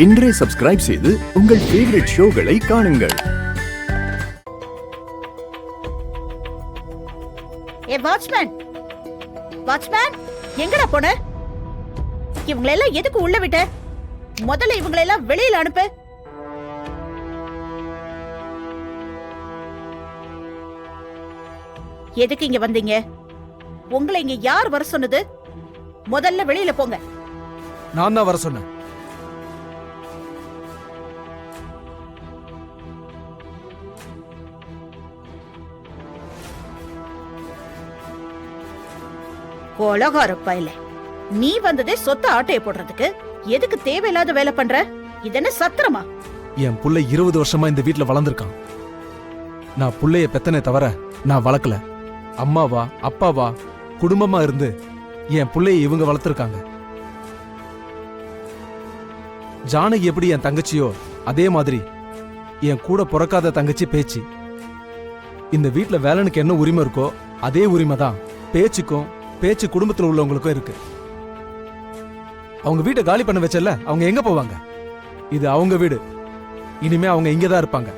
இன்றே சப்ஸ்கிரைப் செய்து உங்கள் ஃபேவரட் ஷோகளை காணுங்கள். ஏ வாட்ச்மேன், வாட்ச்மேன் எங்கடா போன? இவங்களெல்லாம் எதுக்கு உள்ள விட்ட? முதல்ல இவங்களெல்லாம் வெளியில அனுப்பு. எதுக்கு இங்க வந்தீங்க? உங்களை இங்க யார் வர சொன்னது? முதல்ல வெளியில போங்க. நான் தான் வர சொன்னேன். கொலகார பயல, நீ வந்ததே சொத்த ஆட்டைய போடுறதுக்கு. எதுக்கு தேவையில்லாத வேலை பண்ற? இதென்ன சத்திரமா? என் புள்ள 20 வருஷமா இந்த வீட்ல வளர்ந்துருக்கான். நான் புள்ளைய பெத்தனே தவிர நான் வளர்க்கல. அம்மாவா அப்பாவா குடும்பமா இருந்து என் புள்ளைய இவங்க வளர்த்துருக்காங்க. ஜானகி எப்படி என் தங்கச்சியோ அதே மாதிரி என் கூட பிறக்காத தங்கச்சி பேச்சு. இந்த வீட்ல வேலனுக்கு என்ன உரிமை இருக்கோ அதே உரிமை தான் பேச்சுக்கும் பேச்சு குடும்பத்தில் உள்ளவங்களுக்கும் இருக்கு. அவங்க வீட்டை காலி பண்ண வச்சல, அவங்க எங்க போவாங்க? இது அவங்க வீடு. இனிமே அவங்க இங்கதான் இருப்பாங்க.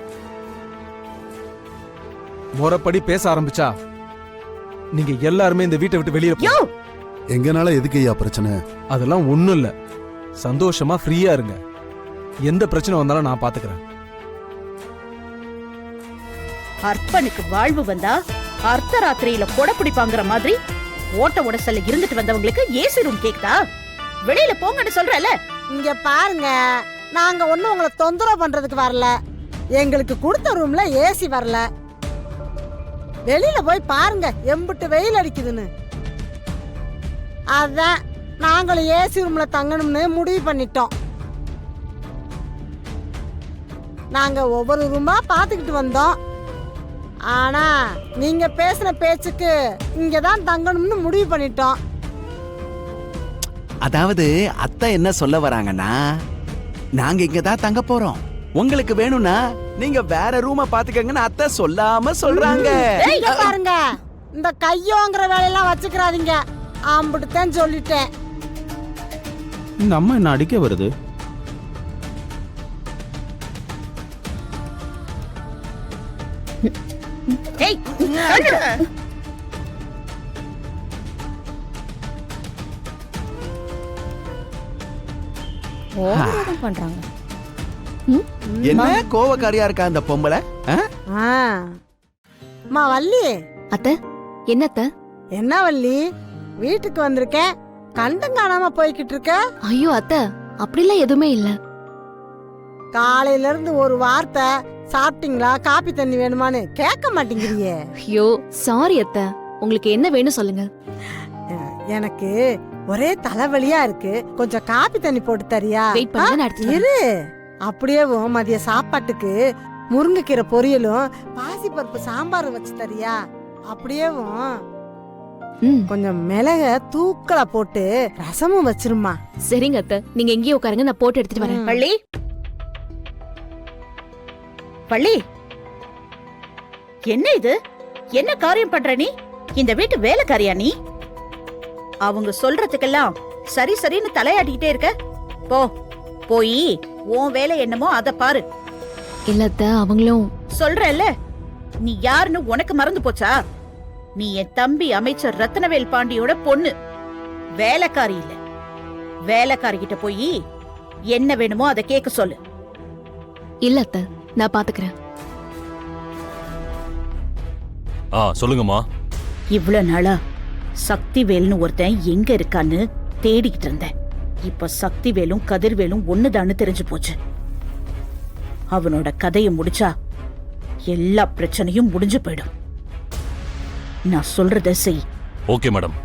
முறைப்படி பேச ஆரம்பிச்சா நீங்க எல்லாருமே இந்த வீட்டை விட்டு வெளியே போ. எங்கனால எதுக்கு ஐயா பிரச்சனை? அதெல்லாம் ஒண்ணும் இல்ல. சந்தோஷமா ஃப்ரீயா இருங்க. எந்த பிரச்சனை வந்தாலும் நான் பாத்துக்கிறேன். அர்ப்பனுக்கு வாழ்வு வந்தா அர்த்த ராத்திரியில கொடை பிடிப்பாங்கிற மாதிரி ஓட்ட உடசல்ல இருந்துட்டு வந்தவங்களுக்கு ஏசி ரூம் கேக்குதா? வெளியில போங்கன்னு சொல்றல. இங்க பாருங்க, நாங்க ஒண்ணும் உங்களை தொந்தரவு பண்றதுக்கு வரல. எங்களுக்கு கொடுத்த ரூம்ல ஏசி வரல. வெளியில போய் பாருங்க எம்பிட்டு வெயில் அடிக்குதுன்னு. அதான் நாங்களும் ஏசி ரூம்ல தங்கணும்னு முடிவு பண்ணிட்டோம். நாங்க ஒவ்வொரு ரூமா பாத்துக்கிட்டு வந்தோம். ஆனா நீங்க பேசின பேச்சுக்கு இங்கதான் தங்கணும்னு முடிவு பண்ணிட்டோம். அதாவது அத்தை என்ன சொல்ல வராங்கன்னா, நாங்க இங்கதான் தங்க போறோம், உங்களுக்கு வேணும்னா நீங்க வேற ரூம பாத்துக்கங்கன்னு அத்தை சொல்லாம சொல்றாங்க. இங்க பாருங்க, இந்த கையோங்கிற வேலையெல்லாம் வச்சுக்கிறாதீங்க. ஆம்பிட்டுதான் சொல்லிட்டேன். இந்த அம்மா என்ன அடிக்க வருது? ஏய், ஓவரா பண்றாங்க. என்ன கோவக்காரியா இருக்கா அந்த பொம்பளை? அம்மா வள்ளி. அத்தை, என்னத்த? என்ன வள்ளி, வீட்டுக்கு வந்திருக்கேன், கண்டம் காணாம போய்கிட்டு இருக்க? ஐயோ அத்தை, அப்படிலாம் எதுவுமே இல்ல. காலையில இருந்து ஒரு வார்த்தை சாப்பிட்டீங்களா, காபி தண்ணி வேணுமான்னு கேட்க மாட்டேங்கிறியே. ஐயோ சாரி அத்தை, உங்களுக்கு என்ன வேணும் சொல்லுங்க. எனக்கு ஒரே தலைவலியா இருக்கு, கொஞ்சம் காபி தண்ணி போட்டு தரியா? வெயிட் பண்ணுங்க, நான் எடுத்துட்டு வரேன். இரு. அப்படியே மதிய சாப்பாட்டுக்கு முருங்கைக்கீரை பொரியலும் பாசிப்பருப்பு சாம்பாரும் வச்சு தரியா? அப்படியே கொஞ்சம் மிளக தூக்கலா போட்டு ரசமும் வச்சிருமா. சரிங்க அத்தை, நீங்க எங்கேயே உட்காருங்க, நான் போட்டு எடுத்துட்டு வரேன். பள்ளி, பள்ளி, என்ன இது? என்ன காரியம் பண்ற நீ? இந்த வீட்டு வேலைக்காரியா நீ? அவங்க சொல்றதுக்கெல்லாம் சரி சரின்னு தலையாட்டிக்கிட்டே இருக்க. போ, போய் உன் வேலை என்னமோ அத பாரு. இல்ல அத்தை, அவங்களும் சொல்றல்ல, நீ யாருன்னு உனக்கு மறந்து போச்சா? நீ என் தம்பி அமைச்சர் ரத்னவேல் பாண்டியோட பொண்ணு, வேலைக்காரி இல்ல. வேலைக்காரி கிட்ட போய் என்ன வேணுமோ அதை கேட்க சொல்லு. இல்ல அத்தை, நான் பாத்துக்கிறேன். சொல்லுங்கம்மா. இவ்வளவு நாளா சக்திவேல்னு ஒருத்தன் எங்க இருக்கான்னு தேடிக்கிட்டு இருந்தேன். இப்ப சக்திவேலும் கதிர்வேலும் ஒண்ணுதான்னு தெரிஞ்சு போச்சு. அவனோட கதையை முடிச்சா எல்லா பிரச்சனையும் முடிஞ்சு போயிடும். நான் சொல்றத செய். Okay madam.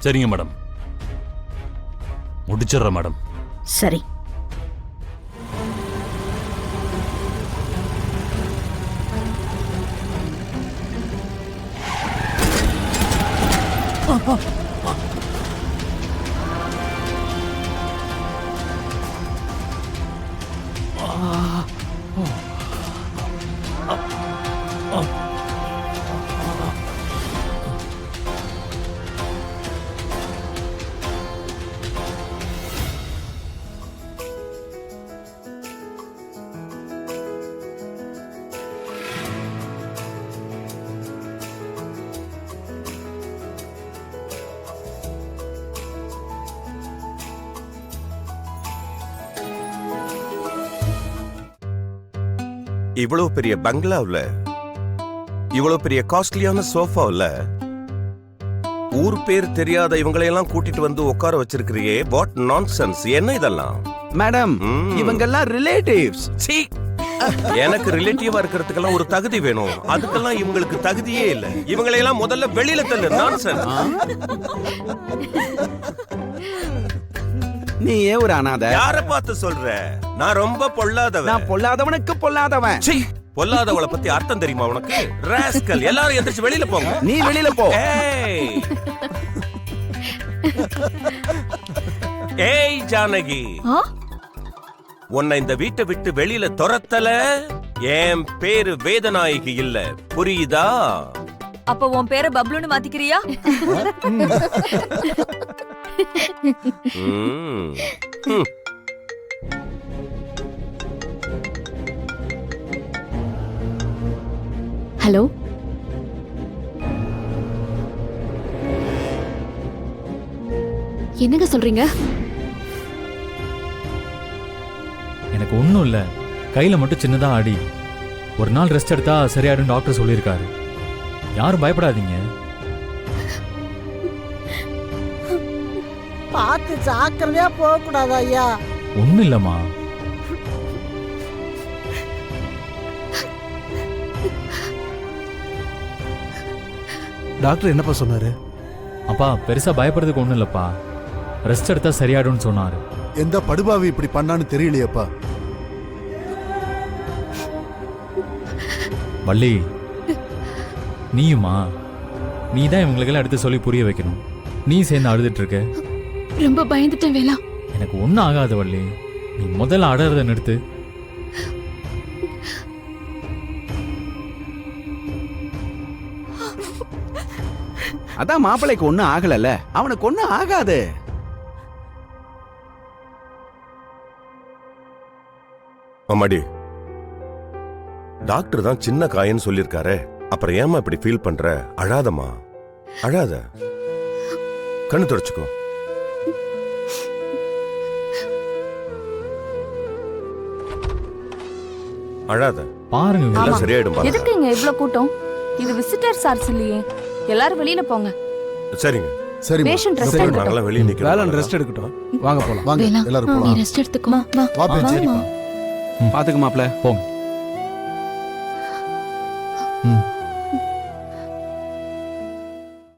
சரிங்க மேடம், முடிச்சிடுறேன் மேடம். சரி. இவ்வளவு பெரிய பங்களாவுல இவ்வளவு பெரிய காஸ்ட்லியான சோஃபாவுல ஊர் பேர் தெரியாத இவங்களையெல்லாம் கூட்டிட்டு வந்து உட்கார வச்சிருக்கிறியே, வாட் நான்சென்ஸ்! என்ன இதெல்லாம்? மேடம் இவங்கெல்லாம் ரிலேட்டிவ்ஸ். சீ! எனக்கு ரிலேட்டிவா இருக்கிறதுக்கெல்லாம் ஒரு தகுதி வேணும். அதுக்கெல்லாம் இவங்களுக்கு தகுதியே இல்ல. இவங்களையெல்லாம் முதல்ல வெளியில தள்ளு. நான்சென்ஸ்! நீ ஏன் ஒரு அனாதை? யார பார்த்து சொல்ற? நான் ரொம்ப பொல்லாதவன். நான் பொல்லாதவனுக்கு பொல்லாதவன். சீ! பொல்லாதவளை பத்தி அர்த்தம் தெரியுமா உனக்கு? ராஸ்கல்! எல்லாரும் எந்திரிச்சு வெளியில போங்க. நீ வெளியில போ. ஏய்! ஏய் ஜானகி, உன்னை இந்த வீட்டை விட்டு வெளியில துரத்தல, என் பேரு வேதநாயகி இல்ல, புரியுதா? அப்ப உன் பேரை பப்ளுன்னு மாத்திக்கிறியா? ம். ஹலோ, என்னங்க சொல்றீங்க? எனக்கு ஒன்றும் இல்லை, கையில் மட்டும் சின்னதாக ஆடி. ஒரு நாள் ரெஸ்ட் எடுத்தா சரியாயிடும் டாக்டர் சொல்லியிருக்காரு. யாரும் பயப்படாதீங்க. பார்த்து ஜாக்கிரதையா போக கூடாது ஐயா. ஒன்றும் இல்லைம்மா. டாக்டர் என்னப்பா சொன்னாரு? அப்பா பெருசாக பயப்படுறதுக்கு ஒன்றும் இல்லைப்பா, ரெஸ்ட் எடுத்தா சரியாயிடும்னு சொன்னார். எந்த படுபாவி இப்படி பண்ணான்னு தெரியலையேப்பா. வள்ளி, நீயுமா? நீ தான் இவங்களுக்கெல்லாம் எடுத்து சொல்லி புரிய வைக்கணும். நீ சேர்ந்து அழுதுட்டு இருக்க. ரொம்ப பயந்துட்டேன் வேலா. எனக்கு ஒன்றும் ஆகாது வள்ளி, நீ முதல்ல அடறத நிறுத்து. அதான் மாப்பிள்ளைக்கு ஒண்ணும் ஆகலல்ல, அவனுக்கு ஒண்ணும் ஆகாது. அம்மாடி, டாக்டர் தான் சின்ன காயன்னு சொல்லிருக்காரு. அப்புறம் ஏமா இப்படி ஃபீல் பண்ற? அழாதம்மா, அழாத. கண்ணு தொடச்சுக்கோ. அழாத. பாருங்க, எல்லாம் சரியாயிடும். எதுக்கு இங்க இவ்ளோ கூட்டம்? இது விசிட்டர் சார்ஜ் இல்லையே. எல்லாரும் வெளியில போங்க. சரிங்க. சரி பேஷண்ட் ரெஸ்ட் சரி, எடுக்கட்டும். நாங்கெல்லாம் வெளியே நிக்கிறோம். வேலன் ரெஸ்ட் எடுக்கட்டும். வாங்க போலாம். வாங்க வேலா, எல்லாரும் நீ போலாம். ரெஸ்ட் எடுத்துக்கோ. வா வா பேச்சு. வாமா. பாத்துக்க மாப்பிள்ள. போங்க. ம்.